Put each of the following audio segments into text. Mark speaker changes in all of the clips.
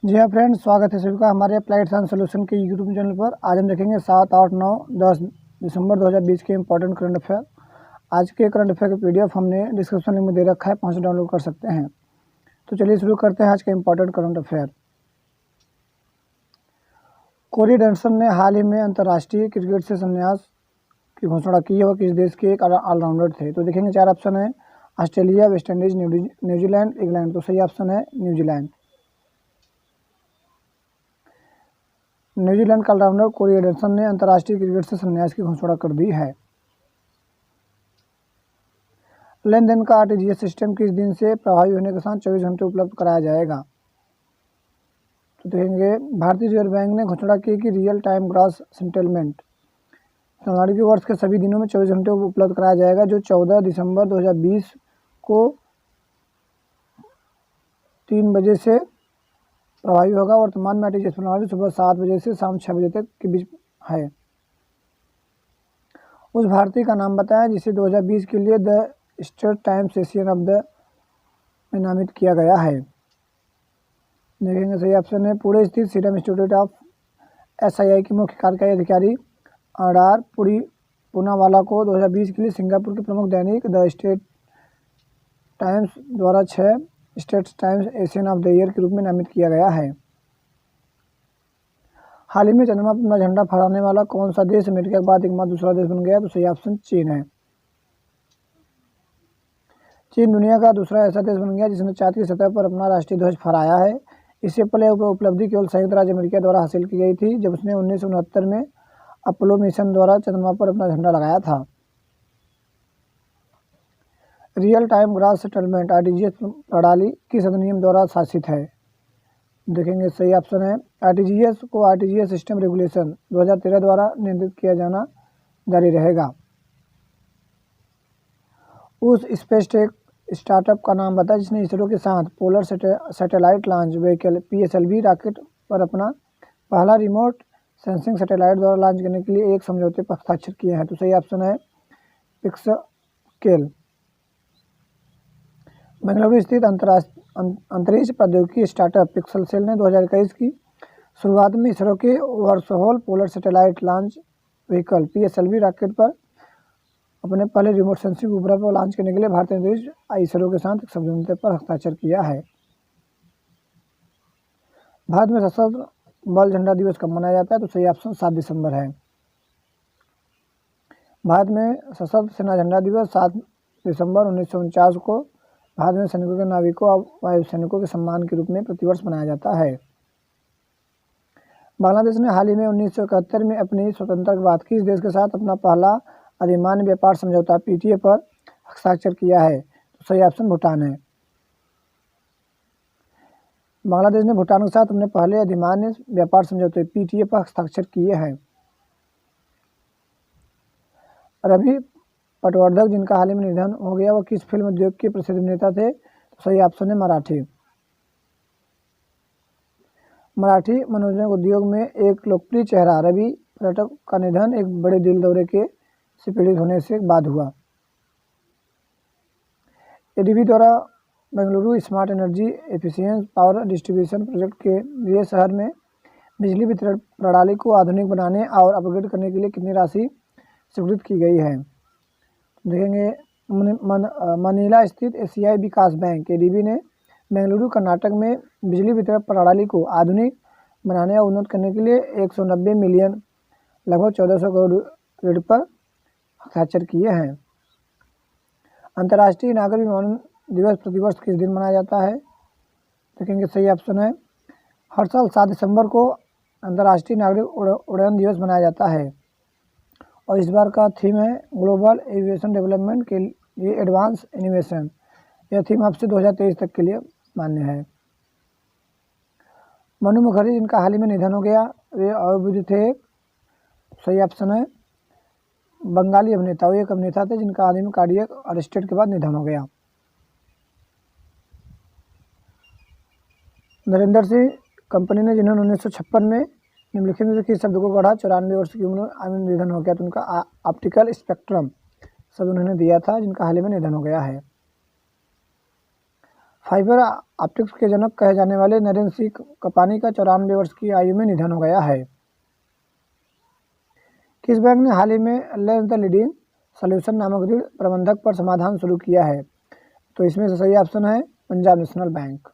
Speaker 1: जी हाँ फ्रेंड्स, स्वागत है सभी का हमारे अप्लाइड साइंस सोल्यूशन के यूट्यूब चैनल पर। आज हम देखेंगे 7, 8, 9, 10 दिसंबर 2020 के इंपॉर्टेंट करंट अफेयर। आज के करंट अफेयर का पीडीएफ हमने डिस्क्रिप्शन लिंक में दे रखा है, 5 डाउनलोड कर सकते हैं। तो चलिए शुरू करते हैं आज का important current affair. Corey Anderson ने हाल ही में अंतर्राष्ट्रीय क्रिकेट से संन्यास की घोषणा की है। वह किस देश के एक ऑलराउंडर थे? तो देखेंगे 4 ऑप्शन है: Australia, West Indies, New Zealand, England. तो सही ऑप्शन है न्यूजीलैंड। न्यूजीलैंड का ऑलराउंडर कोरी एंडरसन ने अंतर्राष्ट्रीय क्रिकेट से संन्यास की घोषणा कर दी है। लेन देन का आरटीजीएस सिस्टम किस दिन से प्रभावी होने के साथ 24 घंटे उपलब्ध कराया जाएगा? तो देखेंगे भारतीय रिजर्व बैंक ने घोषणा की कि रियल टाइम ग्रॉस सेटलमेंट नागरिक वर्ष के सभी दिनों में 24 घंटे उपलब्ध कराया जाएगा, जो 14 दिसंबर 2020 को 3 बजे से प्रभावी होगा। वर्तमान में आरटीजीएस प्रणाली सुबह 7 बजे से शाम 6 बजे तक के बीच है। उस भारतीय का नाम बताएं जिसे 2020 के लिए the state times Asian of the में नामित किया गया है। देखेंगे सही ऑप्शन है पुणे स्थित सीरम इंस्टीट्यूट ऑफ एसआईआई के मुख्य कार्यकारी अधिकारी आर पुरी पूनावाला को 2020 के लिए सिंगापुर के प्रमुख दैनिक द स्टेट टाइम्स द्वारा 6 state times Asian of the year के रूप में नामित किया गया है। हाल ही में चंद्रमा पर अपना झंडा फहराने वाला कौन सा देश अमेरिका के बाद एकमात्र दूसरा देश बन गया? तो सही ऑप्शन चीन है। चीन दुनिया का दूसरा ऐसा देश बन गया जिसने चांद की सतह पर अपना राष्ट्रीय ध्वज फहराया है। इससे पहले उपलब्धि केवल संयुक्त राज्य अमेरिका द्वारा हासिल की गई थी, जब उसने 1969 में अपोलो मिशन द्वारा चंद्रमा पर अपना झंडा लगाया था। Real time gross settlement RTGS प्रणाली किस अधिनियम द्वारा शासित है? देखेंगे सही ऑप्शन है आरटीजीएस को आरटीजीएस सिस्टम रेगुलेशन 2013 द्वारा नियंत्रित किया जाना जारी रहेगा। उस स्पेस टेक स्टार्टअप का नाम बताएं जिसने इसरो के साथ polar satellite launch vehicle PSLV rocket पर अपना पहला रिमोट सेंसिंग सैटेलाइट द्वारा लॉन्च करने के लिए एक समझौते पर हस्ताक्षर किए हैं। तो सही ऑप्शन है पिक्सकेल। बेंगलुरु स्थित अंतरिक्ष प्रौद्योगिकी स्टार्टअप पिक्सलसेल ने 2021 की शुरुआत में इसरो के versatile polar satellite launch vehicle PSLV rocket पर अपने पहले रिमोट सेंसिंग उपग्रह पर लॉन्च करने के लिए भारतीय अंतरिक्ष इसरो के साथ एक समझौते पर हस्ताक्षर किया है। भारत में सशस्त्र बल झंडा दिवस कब मनाया जाता है? तो सही ऑप्शन 7 दिसंबर है। भारत में सशस्त्र सेना झंडा दिवस 7 दिसंबर 1949 को भारत में सैनिकों के नाविकों और वायु सैनिकों के सम्मान के रूप में प्रतिवर्ष मनाया जाता है। बांग्लादेश ने हाल ही में 1971 में अपनी स्वतंत्रता के बाद किस देश के साथ अपना पहला अधिमान्य व्यापार समझौता पीटीए पर हस्ताक्षर किया है? तो सही ऑप्शन भूटान है। बांग्लादेश ने भूटान के साथ अपने पहले अधिमान्य व्यापार समझौते पीटीए पर हस्ताक्षर किए हैं। रवि पटवर्धक जिनका हाल ही में निधन हो गया, वह किस फिल्म उद्योग के प्रसिद्ध अभिनेता थे? तो सही ऑप्शन है मराठी। मराठी मनोरंजन उद्योग में एक लोकप्रिय चेहरा रवि पर्यटक का निधन एक बड़े दिल दौरे के से पीड़ित होने से बाद हुआ। एडीबी द्वारा Bengaluru smart energy efficient power distribution project के लिए शहर में बिजली वितरण प्रणाली को आधुनिक बनाने और अपग्रेड करने के लिए कितनी राशि स्वीकृत की गई है? देखेंगे मनीला स्थित एशियाई विकास बैंक एडीबी ने बेंगलुरु कर्नाटक में बिजली वितरण प्रणाली को आधुनिक बनाने और उन्नत करने के लिए 190 मिलियन लगभग 1400 करोड़ ऋण पर हस्ताक्षर किए हैं। अंतर्राष्ट्रीय नागरिक विमानन दिवस प्रतिवर्ष किस दिन मनाया जाता है? देखेंगे सही ऑप्शन है हर साल 7 दिसंबर को अंतर्राष्ट्रीय नागरिक उड्डयन दिवस मनाया जाता है। और इस बार का थीम है ग्लोबल एविएशन डेवलपमेंट के लिए एडवांस इनोवेशन। यह थीम अब से 2023 तक के लिए मान्य है। मनु मुखर्जी जिनका हाल ही में निधन हो गया, वे अवरुद्ध थे। सही ऑप्शन है बंगाली अभिनेता। वो एक अभिनेता थे जिनका हाल ही में कार्डियक अरेस्ट के बाद निधन हो गया। नरेंद्र सिंह कंपनी ने जिन्होंने 1956 में निम्नलिखित में किस शब्द को पढ़ा 94 वर्ष की उम्र में निधन हो गया? तो उनका ऑप्टिकल स्पेक्ट्रम शब्द उन्होंने दिया था, जिनका हाल ही में निधन हो गया है। फाइबर ऑप्टिक्स के जनक कहे जाने वाले नरेंद्र सिंह कपानी का 94 वर्ष की आयु में निधन हो गया है। किस बैंक ने हाल ही में लेस द लीडिंग सॉल्यूशन नामक ऋण प्रबंधक पर समाधान शुरू किया है? तो इसमें से सही ऑप्शन है पंजाब नेशनल बैंक।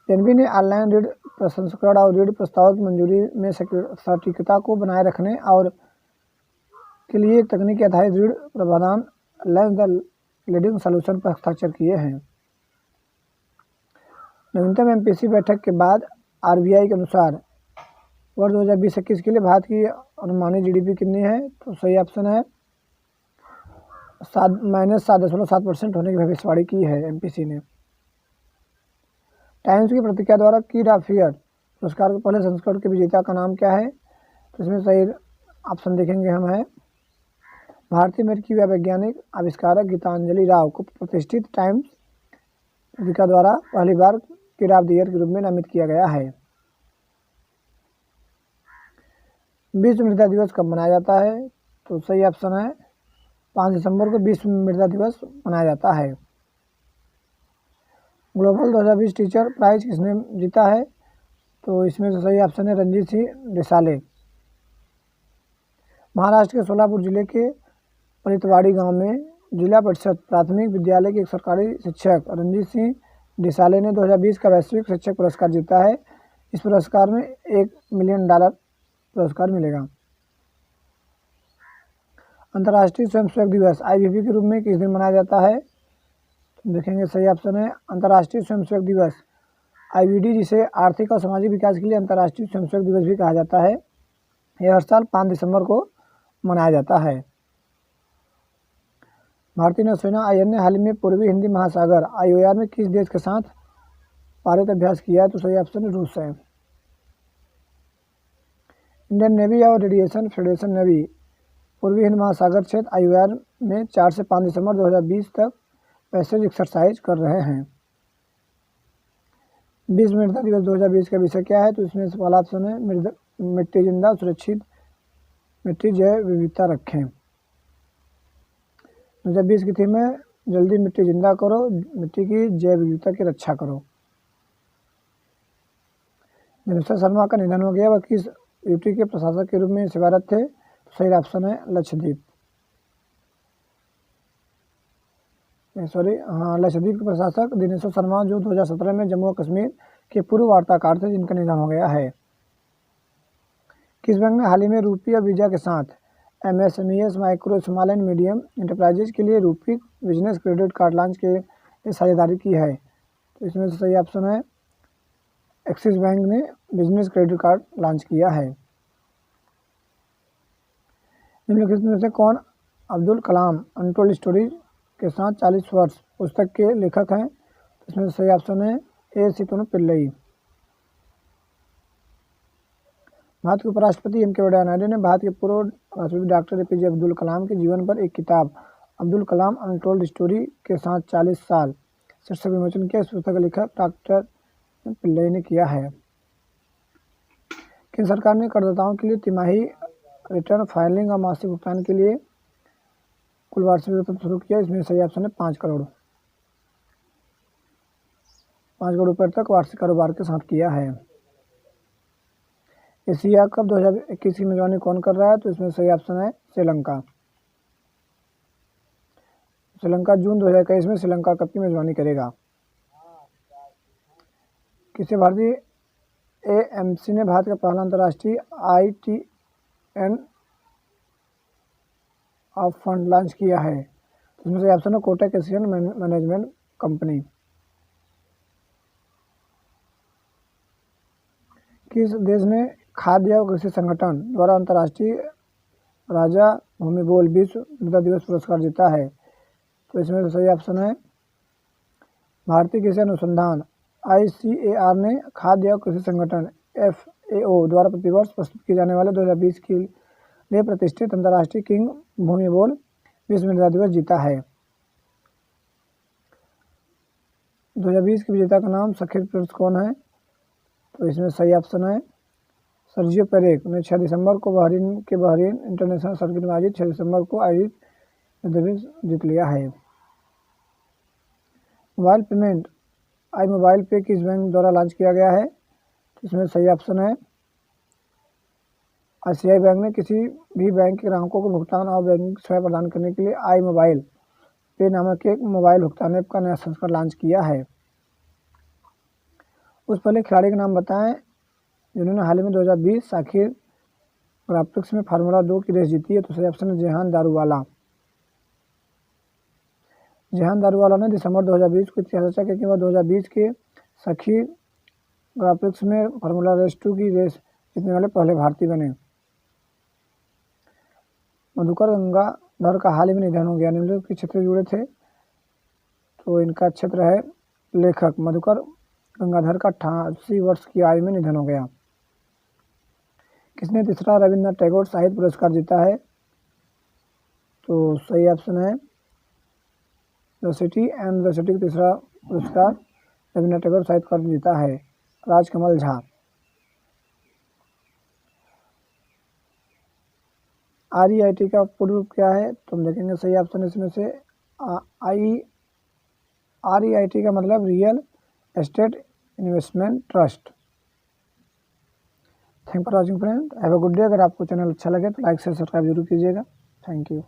Speaker 1: पीएनबी ने ऑनलाइन ऋण प्रसंस्करण और ऋण प्रस्ताव की मंजूरी में सटीकता को बनाए रखने और के लिए एक तकनीकी आधारित ऋण प्रबंधन लेस द लीडिंग सॉल्यूशन पर हस्ताक्षर किए हैं। नवीनतम एमपीसी बैठक के बाद आरबीआई के अनुसार वर्ष 2020-21 के लिए भारत की अनुमानित जीडीपी कितनी है? तो सही ऑप्शन है -7.7% होने की भविष्यवाणी की है एमपीसी ने। टाइम्स की पत्रिका द्वारा कीड ऑफ ईयर पुरस्कार के पहले संस्करण के विजेता का नाम क्या है? तो इसमें सही ऑप्शन देखेंगे हम है भारतीय अमेरिकी वैज्ञानिक आविष्कारक गीतांजलि राव को प्रतिष्ठित टाइम्स पत्रिका द्वारा पहली बार कीड ऑफ द ईयर के रूप में नामित किया गया है। विश्व मृदा दिवस कब मनाया जाता है? तो सही ऑप्शन है 5 दिसंबर को विश्व मृदा दिवस मनाया जाता है। ग्लोबल 2020 टीचर प्राइज किसने जीता है? तो इसमें से सही ऑप्शन है रंजीत सिंह डिसाले। महाराष्ट्र के सोलापुर जिले के परितवाड़ी गांव में जिला परिषद प्राथमिक विद्यालय के एक सरकारी शिक्षक रंजीत सिंह डिसाले ने 2020 का वैश्विक शिक्षक पुरस्कार जीता है। इस पुरस्कार में $1 मिलियन पुरस्कार मिलेगा। अंतर्राष्ट्रीय स्वयंसेवक दिवस आईवीपी के रूप में किस दिन मनाया जाता है? तो देखेंगे सही ऑप्शन है अंतर्राष्ट्रीय स्वयंसेवक दिवस आईवीडी, जिसे आर्थिक और सामाजिक विकास के लिए अंतर्राष्ट्रीय स्वयंसेवक दिवस भी कहा जाता है। यह हर साल 5 दिसंबर को मनाया जाता है। भारतीय नौसेना आईएन ने हाल ही में पूर्वी हिंदी महासागर आईओआर में किस देश के साथ पायलट अभ्यास किया है? तो सही ऑप्शन रूस है। इंडियन नेवी और रेडिएशन फेडरेशन नेवी पूर्वी हिंद महासागर क्षेत्र आईओआर में 4 से 5 दिसंबर 2020 तक पैसेज एक्सरसाइज कर रहे हैं। विश्व मृदा दिवस 2020 का विषय क्या है? तो इसमें से पहला ऑप्शन है मिट्टी जिंदा सुरक्षित मिट्टी जैव विविधता रखें। 2020 की थीम है जल्दी मिट्टी जिंदा करो, मिट्टी की जैव विविधता की रक्षा करो। दिनेश्वर शर्मा का निधन हो गया, वह किस यूटी के प्रशासक के रूप में सेवारत थे? तो सही ऑप्शन है लक्षद्वीप। लक्षद्वीप के प्रशासक दिनेश्वर शर्मा जो 2017 में जम्मू और कश्मीर के पूर्व वार्ताकार थे, जिनका निधन हो गया है। किस बैंक ने हाल ही में रूपी और वीजा के साथ एमएसएमईएस micro small and medium enterprises के लिए रूपी बिजनेस क्रेडिट कार्ड लॉन्च के लिए साझेदारी की है? तो इसमें से सही ऑप्शन है एक्सिस बैंक ने बिजनेस क्रेडिट कार्ड लॉन्च किया है। निम्नलिखित में से कौन अब्दुल कलाम अनटोल्ड स्टोरीज के साथ 40 वर्ष पुस्तक के लेखक हैं? इसमें सही ऑप्शन है ए सीतोनु पिल्लई। भारत के उपराष्ट्रपति एम के वेंकैया नायडू ने भारत के पूर्व राष्ट्रपति डॉक्टर एपीजे अब्दुल कलाम के जीवन पर एक किताब अब्दुल कलाम अनटोल्ड स्टोरी के साथ 40 साल शीर्षक विमोचन किया। इस पुस्तक का लेखक डॉक्टर पिल्लई ने किया है। केंद्र सरकार ने करदाताओं के लिए तिमाही रिटर्न फाइलिंग और मासिक भुगतान के लिए कुल वार्षिक वेतन शुरू किया। इसमें सही ऑप्शन है 5 करोड़ रुपए तक वार्षिक कारोबार के साथ किया है। एशिया कप 2021 की मेजबानी कौन कर रहा है? तो इसमें सही ऑप्शन है श्रीलंका। श्रीलंका जून 2021 में श्रीलंका कप की मेजबानी करेगा। किसी भारतीय एएमसी ने भारत का पहला अंतर्राष्ट्रीय आईटीएन ऑफ फंड लॉन्च किया है? इसमें से ऑप्शन है कोटक एशियन मैनेजमेंट कंपनी। किस देश ने खाद्य और कृषि संगठन द्वारा अंतर्राष्ट्रीय राजा भूमिबोल विश्व मृदा दिवस पुरस्कार जीता है? तो इसमें सही ऑप्शन है भारतीय कृषि अनुसंधान आईसीएआर ने खाद्य और कृषि संगठन एफएओ द्वारा प्रतिवर्ष प्रस्तुत किए जाने वाले 2020 के लिए प्रतिष्ठित अंतर्राष्ट्रीय किंग भूमिबोल विश्व मृदा दिवस जीता है। 2020 के विजेता का नाम सखीर प्रिंस कौन है? तो इसमें सही ऑप्शन है सर्जियो पेरेक ने 6 दिसंबर को बहरीन इंटरनेशनल सर्किट में आयोजित 6 दिसंबर को आयोजित दिवस जीत लिया है। मोबाइल पेमेंट आई मोबाइल पे किस बैंक द्वारा लॉन्च किया गया है? तो इसमें सही ऑप्शन है आईसीआई बैंक ने किसी भी बैंक के ग्राहकों को भुगतान और बैंकिंग सेवा प्रदान करने के लिए आई मोबाइल पे नामक एक मोबाइल भुगतान ऐप का नया संस्करण लॉन्च किया है। उस पहले खिलाड़ी का नाम बताएं जिन्होंने हाल ही में 2020 साखिर ग्राफ्टिक्स में फार्मूला 2 की रेस जीती है। तो सही ऑप्शन है जेहान दारूवाला। जेहान दारूवाला ने दिसंबर 2020 को इतिहास रचा क्योंकि वह 2020 के साखिर ग्राफ्टिक्स में फार्मूला रेस 2 की रेस जीतने वाले पहले भारतीय बने। मधुकर गंगाधर का हाल ही में निधन हो गया। निम्नलिखित किस क्षेत्र से जुड़े थे? तो इनका क्षेत्र है लेखक। मधुकर गंगाधर का 88 वर्ष की आयु में निधन हो गया। किसने तीसरा रविन्द्रनाथ टैगोर साहित्य पुरस्कार जीता है? तो सही ऑप्शन है the city and the city का तीसरा पुरस्कार रविन्द्रनाथ टैगोर साहित्य अकादमी जीता है राजकमल झा। REIT का पूर्ण रूप क्या है? तो हम देखेंगे सही ऑप्शन इसमें से REIT का मतलब real estate investment trust. Thank for watching friend, have a good day. अगर आपको चैनल अच्छा लगे तो लाइक से सब्सक्राइब जरूर कीजिएगा। Thank you.